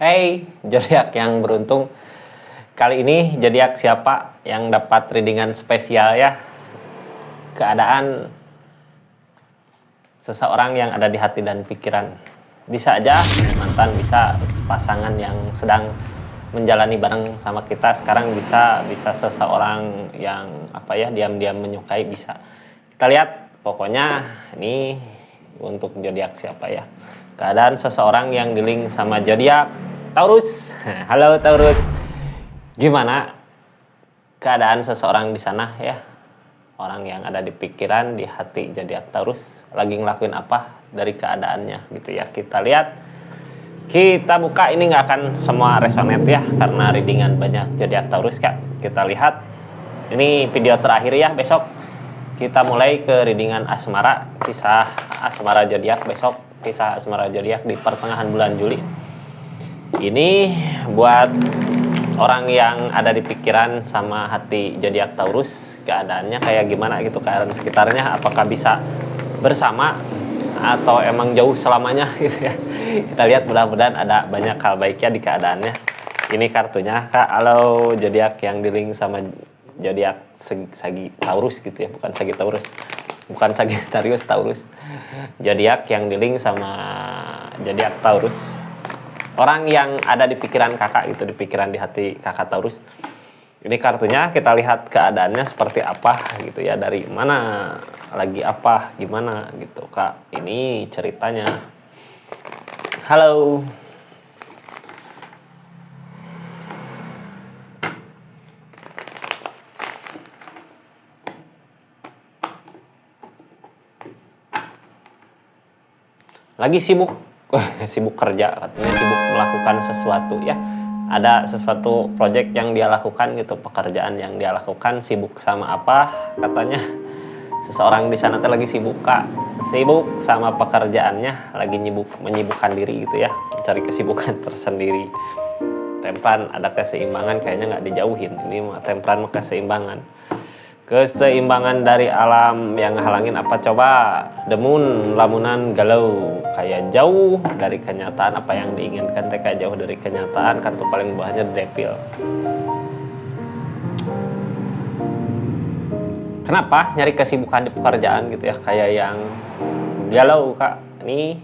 Hey, zodiak yang beruntung. Kali ini zodiak siapa yang dapat readingan spesial ya? Keadaan seseorang yang ada di hati dan pikiran. Bisa aja mantan, bisa pasangan yang sedang menjalani bareng sama kita. Sekarang bisa seseorang yang diam-diam menyukai bisa. Kita lihat pokoknya ini untuk zodiak siapa ya? Keadaan seseorang yang di-link sama zodiak Taurus. Halo Taurus. Gimana keadaan seseorang di sana ya? Orang yang ada di pikiran, di hati zodiak Taurus lagi ngelakuin apa dari keadaannya gitu ya. Kita lihat. Kita buka, ini nggak akan semua resonate ya karena readingan banyak zodiak Taurus Kak. Kita lihat. Ini video terakhir ya, besok kita mulai ke readingan asmara, kisah asmara zodiak besok, kisah asmara zodiak di pertengahan bulan Juli. Ini buat orang yang ada di pikiran sama hati zodiak Taurus, keadaannya kayak gimana gitu, keadaan sekitarnya, apakah bisa bersama atau emang jauh selamanya gitu ya. Kita lihat, mudah-mudahan ada banyak hal baiknya di keadaannya. Ini kartunya Kak. Halo zodiak yang di-link sama zodiak Taurus gitu ya, bukan Taurus, bukan Sagittarius, Taurus. Zodiak yang di-link sama zodiak Taurus. Orang yang ada di pikiran kakak gitu, di pikiran, di hati kakak Taurus. Ini kartunya, kita lihat keadaannya seperti apa gitu ya, dari mana, lagi apa, gimana gitu Kak. Ini ceritanya. Halo. Lagi sibuk. Sibuk kerja katanya, sibuk melakukan sesuatu ya. Ada sesuatu project yang dia lakukan gitu, pekerjaan yang dia lakukan, sibuk sama apa katanya. Seseorang di sana lagi sibuk Kak, sibuk sama pekerjaannya, lagi menyibukkan diri gitu ya, mencari kesibukan tersendiri. Tempran, ada keseimbangan, kayaknya nggak dijauhin. Ini tempran keseimbangan. Keseimbangan dari alam yang halangin apa coba? Demun, lamunan, galau, kayak jauh dari kenyataan. Apa yang diinginkan kayak jauh dari kenyataan. Kartu paling bawahnya Devil. Kenapa nyari kesibukan di pekerjaan gitu ya, kayak yang galau Kak. Ini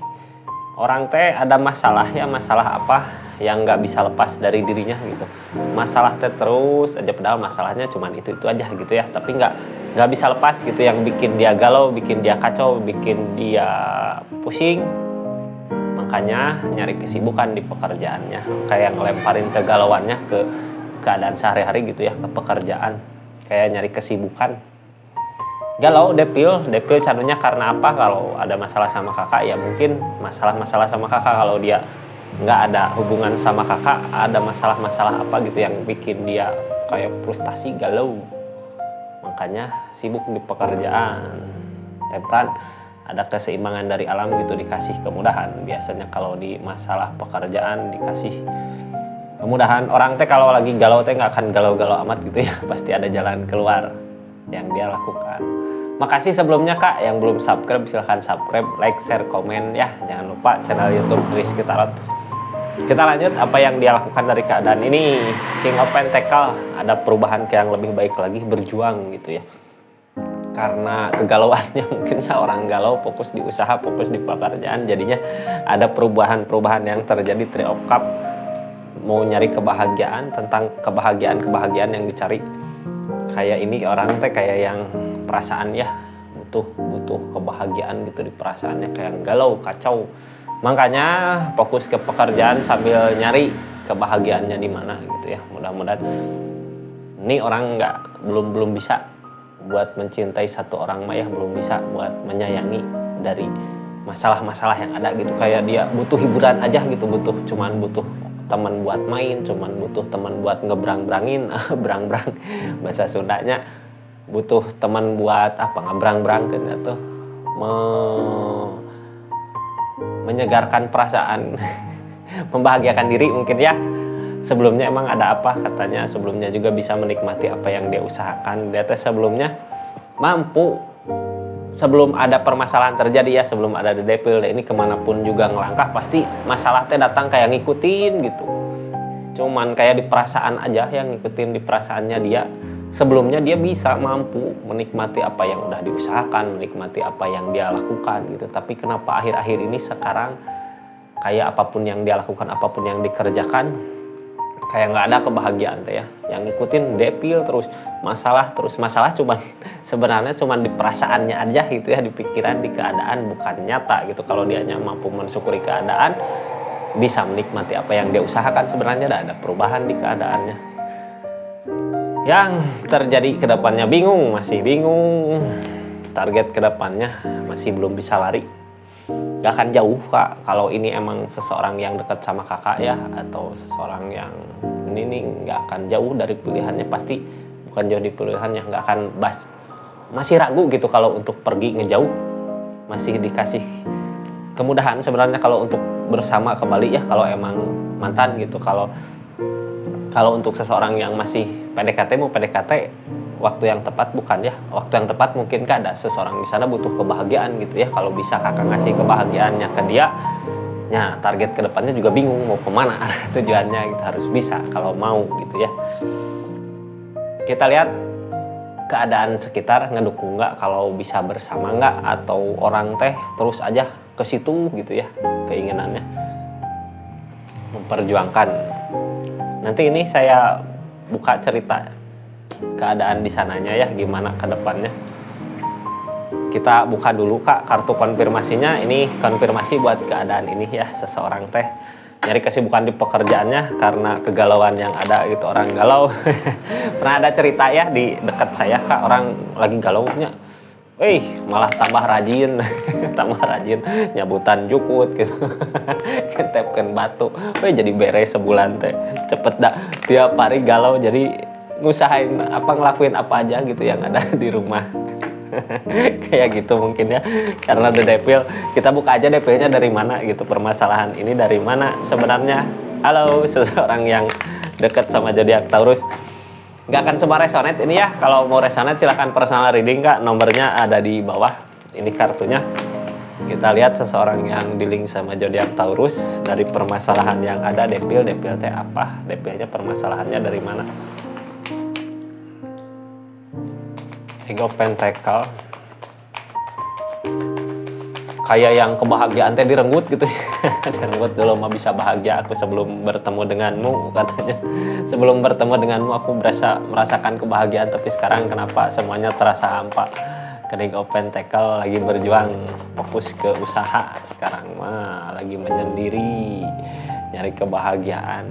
orang teh ada masalah ya, masalah apa yang nggak bisa lepas dari dirinya gitu. Masalah teh terus aja, padahal masalahnya cuman itu aja gitu ya, tapi nggak bisa lepas gitu, yang bikin dia galau, bikin dia kacau, bikin dia pusing. Makanya nyari kesibukan di pekerjaannya, kayak ngelemparin kegalauannya ke keadaan sehari-hari gitu ya, ke pekerjaan, kayak nyari kesibukan. Galau, Devil cadunya karena apa? Kalau ada masalah sama kakak ya mungkin masalah-masalah sama kakak. Kalau dia nggak ada hubungan sama kakak, ada masalah-masalah apa gitu yang bikin dia kayak frustasi, galau. Makanya sibuk di pekerjaan. Tempran, ada keseimbangan dari alam gitu, dikasih kemudahan. Biasanya kalau di masalah pekerjaan dikasih kemudahan. Orang teh kalau lagi galau teh nggak akan galau-galau amat gitu ya, pasti ada jalan keluar yang dia lakukan. Makasih sebelumnya Kak, yang belum subscribe silahkan subscribe, like, share, komen ya. Jangan lupa channel YouTube Rizky Tarot. Kita lanjut, apa yang dia lakukan dari keadaan ini. King of Pentacle, ada perubahan ke yang lebih baik lagi, berjuang gitu ya. Karena kegalauannya mungkin ya, orang galau, fokus di usaha, fokus di pekerjaan, jadinya ada perubahan-perubahan yang terjadi. Three of Cup, mau nyari kebahagiaan, tentang kebahagiaan yang dicari. Kayak ini orang teh kayak yang perasaan ya, butuh kebahagiaan gitu di perasaannya, kayak galau, kacau. Makanya fokus ke pekerjaan sambil nyari kebahagiaannya di mana gitu ya. Mudah-mudahan ini orang belum bisa buat mencintai satu orang mah ya, belum bisa buat menyayangi dari masalah-masalah yang ada gitu. Kayak dia butuh hiburan aja gitu, cuman butuh teman buat main, cuman butuh teman buat ngebrang-brangin, brang-brang bahasa Sundanya, butuh teman buat apa, ngebrang-brangkeun atau menyegarkan perasaan, membahagiakan diri mungkin ya. Sebelumnya emang ada apa katanya, sebelumnya juga bisa menikmati apa yang dia usahakan. Dia teh sebelumnya mampu sebelum ada permasalahan terjadi ya, sebelum ada The Devil ini kemanapun juga ngelangkah pasti masalah teh datang kayak ngikutin gitu. Cuman kayak di perasaan aja yang ngikutin di perasaannya dia. Sebelumnya dia bisa mampu menikmati apa yang udah diusahakan, menikmati apa yang dia lakukan gitu. Tapi kenapa akhir-akhir ini sekarang kayak apapun yang dia lakukan, apapun yang dikerjakan, kayak nggak ada kebahagiaan teh ya. Yang ngikutin Devil terus masalah cuman sebenarnya cuman di perasaannya aja gitu ya, di pikiran, di keadaan, bukan nyata gitu. Kalau dianya mampu mensyukuri keadaan, bisa menikmati apa yang dia usahakan, sebenarnya ada perubahan di keadaannya. Yang terjadi ke depannya masih bingung. Target ke depannya masih belum bisa lari. Gak akan jauh Kak, kalau ini emang seseorang yang dekat sama kakak ya, atau seseorang yang ini nih gak akan jauh dari pilihannya, pasti bukan jauh di pilihannya, gak akan masih ragu gitu kalau untuk pergi ngejauh, masih dikasih kemudahan sebenarnya kalau untuk bersama kembali ya, kalau emang mantan gitu. Kalau untuk seseorang yang masih PDKT, mau PDKT waktu yang tepat bukan ya, waktu yang tepat mungkin Kak ada seseorang di sana butuh kebahagiaan gitu ya. Kalau bisa Kakak ngasih kebahagiaannya ke dia, ya target kedepannya juga bingung mau kemana tujuannya gitu. Harus bisa kalau mau gitu ya. Kita lihat keadaan sekitar ngedukung nggak, kalau bisa bersama nggak, atau orang teh terus aja ke situ gitu ya keinginannya memperjuangkan. Nanti ini saya buka cerita keadaan di sananya ya, gimana ke depannya. Kita buka dulu Kak kartu konfirmasinya. Ini konfirmasi buat keadaan ini ya, seseorang teh nyari kesibukan di pekerjaannya karena kegalauan yang ada gitu. Orang galau. Pernah ada cerita ya di dekat saya Kak, orang lagi galaunya, malah tambah rajin. Tambah rajin nyabutan jukut gitu. Ketepkeun batu, jadi beres sebulan teh cepet dah. Tiap hari galau, jadi ngusahain ngelakuin apa aja gitu yang ada di rumah. Kayak gitu mungkin ya, karena The Devil. Kita buka aja Devilnya dari mana gitu, permasalahan ini dari mana sebenarnya. Halo seseorang yang deket sama zodiak Taurus, nggak akan semua resonate ini ya. Kalau mau resonate silahkan personal reading Kak, nomornya ada di bawah ini kartunya. Kita lihat seseorang yang di-link sama zodiak Taurus, dari permasalahan yang ada. Devil teh apa, Devilnya permasalahannya dari mana. King of Pentacle, kayak yang kebahagiaan teh direnggut gitu ya. Direnggut dulu mah bisa bahagia aku sebelum bertemu denganmu katanya. Sebelum bertemu denganmu aku merasakan kebahagiaan, tapi sekarang kenapa semuanya terasa hampa. King of Pentacle lagi berjuang, fokus ke usaha, sekarang mah lagi menyendiri, nyari kebahagiaan.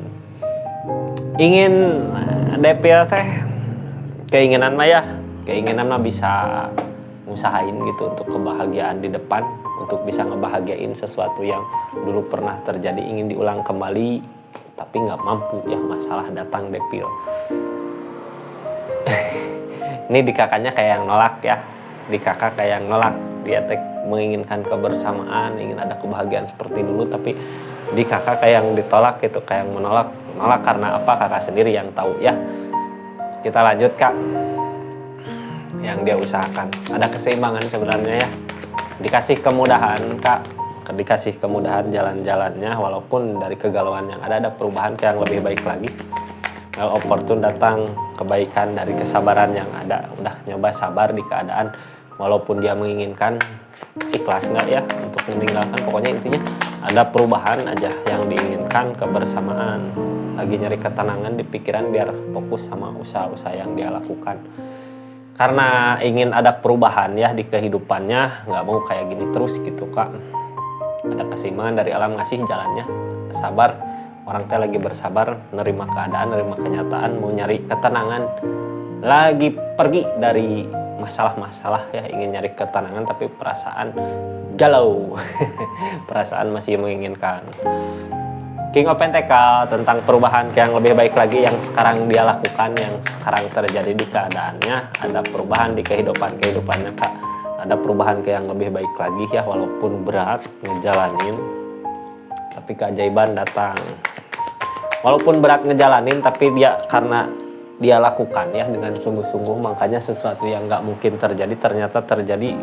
Ingin Devil teh keinginan mah bisa ngusahain gitu untuk kebahagiaan di depan, untuk bisa ngebahagiain sesuatu yang dulu pernah terjadi, ingin diulang kembali tapi nggak mampu ya, masalah datang Devil. Ini di kakaknya kayak yang nolak ya, di kakak kayak yang nolak, dia menginginkan kebersamaan, ingin ada kebahagiaan seperti dulu, tapi di kakak kayak yang ditolak gitu, kayak yang menolak karena apa, kakak sendiri yang tahu ya. Kita lanjut Kak, yang dia usahakan ada keseimbangan sebenarnya ya, dikasih kemudahan Kak, dikasih kemudahan jalan-jalannya, walaupun dari kegalauan yang ada perubahan ke yang lebih baik lagi. Opportun datang, kebaikan dari kesabaran yang ada, udah nyoba sabar di keadaan walaupun dia menginginkan, ikhlas nggak ya untuk meninggalkan, pokoknya intinya ada perubahan aja yang diinginkan, kebersamaan, lagi nyari ketenangan di pikiran biar fokus sama usaha-usaha yang dia lakukan. Karena ingin ada perubahan ya di kehidupannya, nggak mau kayak gini terus gitu Kak. Ada keseimbangan dari alam ngasih jalannya, sabar. Orang teh lagi bersabar, nerima keadaan, nerima kenyataan, mau nyari ketenangan. Lagi pergi dari masalah-masalah ya, ingin nyari ketenangan tapi perasaan galau. Perasaan masih menginginkan. King of Pentacle tentang perubahan yang lebih baik lagi yang sekarang dia lakukan, yang sekarang terjadi di keadaannya. Ada perubahan di kehidupannya Kak, ada perubahan ke yang lebih baik lagi ya, walaupun berat ngejalanin tapi keajaiban datang. Walaupun berat ngejalanin tapi dia, karena dia lakukan ya dengan sungguh-sungguh, makanya sesuatu yang nggak mungkin terjadi ternyata terjadi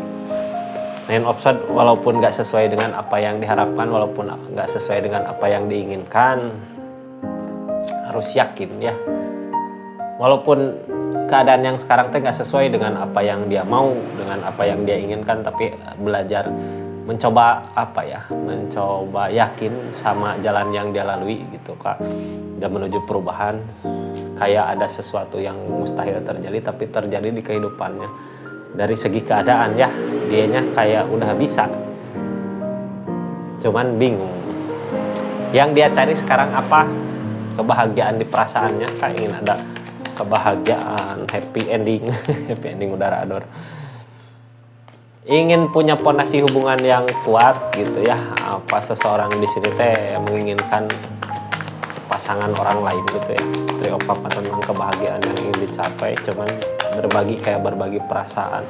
Nine of Swords walaupun nggak sesuai dengan apa yang diharapkan, walaupun nggak sesuai dengan apa yang diinginkan, harus yakin ya. Walaupun keadaan yang sekarang teh nggak sesuai dengan apa yang dia mau, dengan apa yang dia inginkan, tapi belajar mencoba mencoba yakin sama jalan yang dia lalui gitu Kak. Dan menuju perubahan, kayak ada sesuatu yang mustahil terjadi tapi terjadi di kehidupannya. Dari segi keadaan ya, dianya kayak udah bisa, cuman bingung. Yang dia cari sekarang apa? Kebahagiaan di perasaannya, Kak, ingin ada kebahagiaan, happy ending happy ending udara ador. Ingin punya fondasi hubungan yang kuat gitu ya. Apa seseorang di sini teh menginginkan pasangan orang lain gitu ya. Three of Cups tentang kebahagiaan yang ingin dicapai, cuman berbagi perasaan.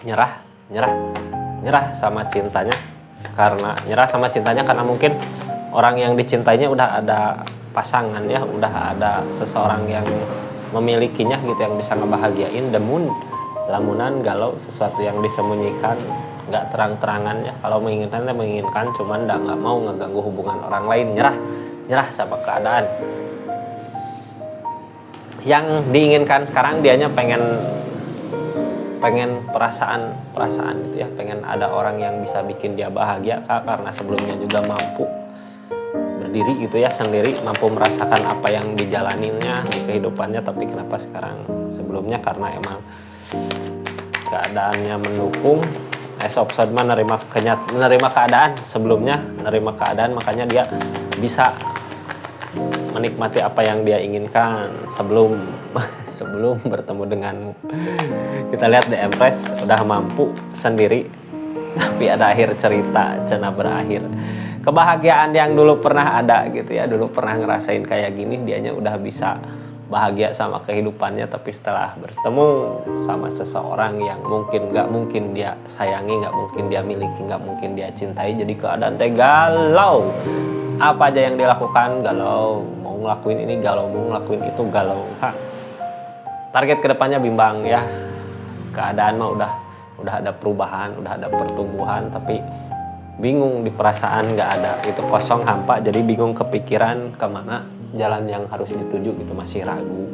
Nyerah sama cintanya. Nyerah sama cintanya karena mungkin orang yang dicintainya udah ada pasangan ya, udah ada seseorang yang memilikinya gitu, yang bisa ngebahagiain. Demun lamunan galau, sesuatu yang disembunyikan, nggak terang-terangan ya. Kalau menginginkan cuman nggak mau ngeganggu hubungan orang lain. Nyerah sama keadaan. Yang diinginkan sekarang dianya pengen perasaan gitu ya, pengen ada orang yang bisa bikin dia bahagia Kak, karena sebelumnya juga mampu berdiri gitu ya sendiri, mampu merasakan apa yang dijalaninnya di kehidupannya. Tapi kenapa sekarang, sebelumnya karena emang keadaannya mendukung. Ace of Swords menerima keadaan, sebelumnya menerima keadaan, makanya dia bisa menikmati apa yang dia inginkan sebelum bertemu dengan, kita lihat The Empress udah mampu sendiri, tapi ada akhir cerita, cina berakhir. Kebahagiaan yang dulu pernah ada gitu ya, dulu pernah ngerasain kayak gini, dianya udah bisa bahagia sama kehidupannya, tapi setelah bertemu sama seseorang yang nggak mungkin dia sayangi, nggak mungkin dia miliki, nggak mungkin dia cintai, jadi keadaan teh galau. Apa aja yang dilakukan galau, mau ngelakuin ini galau, mau ngelakuin itu galau. Target kedepannya bimbang ya. Keadaan mah udah ada perubahan, udah ada pertumbuhan, tapi bingung di perasaan nggak ada, itu kosong hampa, jadi bingung kepikiran kemana jalan yang harus dituju gitu, masih ragu.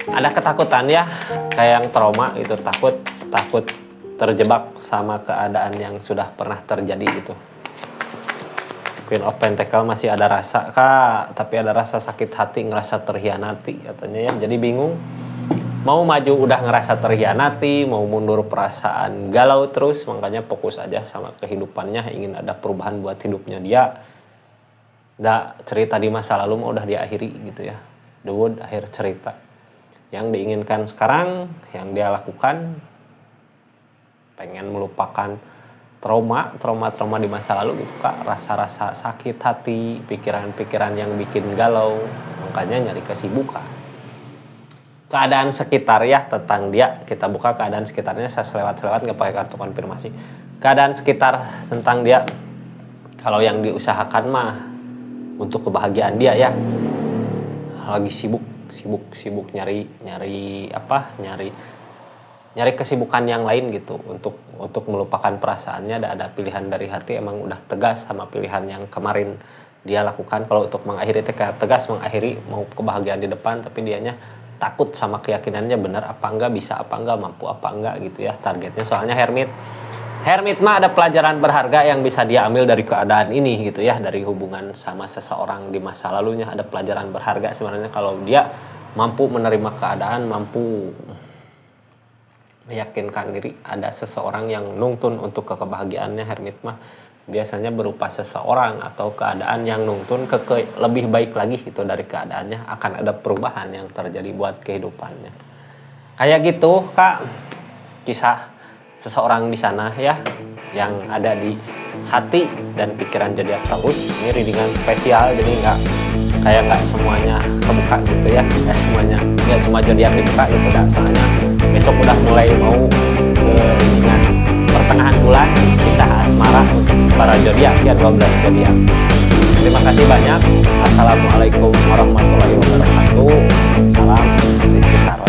Ada ketakutan ya, kayak yang trauma itu, takut terjebak sama keadaan yang sudah pernah terjadi gitu. Queen of Pentacle masih ada rasa Kak, tapi ada rasa sakit hati, ngerasa terhianati katanya ya. Jadi bingung, mau maju udah ngerasa terhianati, mau mundur perasaan galau terus. Makanya fokus aja sama kehidupannya, ingin ada perubahan buat hidupnya dia. Cerita di masa lalu mau udah diakhiri gitu ya. The Wood, akhir cerita. Yang diinginkan sekarang, yang dia lakukan, pengen melupakan trauma di masa lalu gitu Kak, rasa-rasa sakit hati, pikiran-pikiran yang bikin galau, makanya nyari kesibukan. Keadaan sekitar ya tentang dia, kita buka keadaan sekitarnya, saya selewat nggak pakai kartu konfirmasi. Keadaan sekitar tentang dia, kalau yang diusahakan mah untuk kebahagiaan dia ya, lagi sibuk nyari kesibukan yang lain gitu, untuk melupakan perasaannya. Ada pilihan dari hati, emang udah tegas sama pilihan yang kemarin dia lakukan. Kalau untuk mengakhiri itu kayak tegas mengakhiri, mau kebahagiaan di depan, tapi dianya takut sama keyakinannya benar apa enggak, bisa apa enggak, mampu apa enggak gitu ya targetnya. Soalnya Hermit mah ada pelajaran berharga yang bisa dia ambil dari keadaan ini gitu ya, dari hubungan sama seseorang di masa lalunya. Ada pelajaran berharga sebenarnya kalau dia mampu menerima keadaan, mampu meyakinkan diri ada seseorang yang nuntun untuk kebahagiaannya. Hermit mah biasanya berupa seseorang atau keadaan yang nuntun ke lebih baik lagi gitu dari keadaannya. Akan ada perubahan yang terjadi buat kehidupannya. Kayak gitu Kak, kisah seseorang di sana ya, yang ada di hati dan pikiran zodiak Taurus. Ini readingan spesial, jadi nggak semuanya kebuka gitu ya, nggak semua zodiak dibuka gitu dah. Soalnya besok udah mulai mau ke readingan pertengahan bulan kisah asmara untuk para zodiak ya, 12 zodiak. Terima kasih banyak. Assalamualaikum warahmatullahi wabarakatuh. Salam Rizky Taro.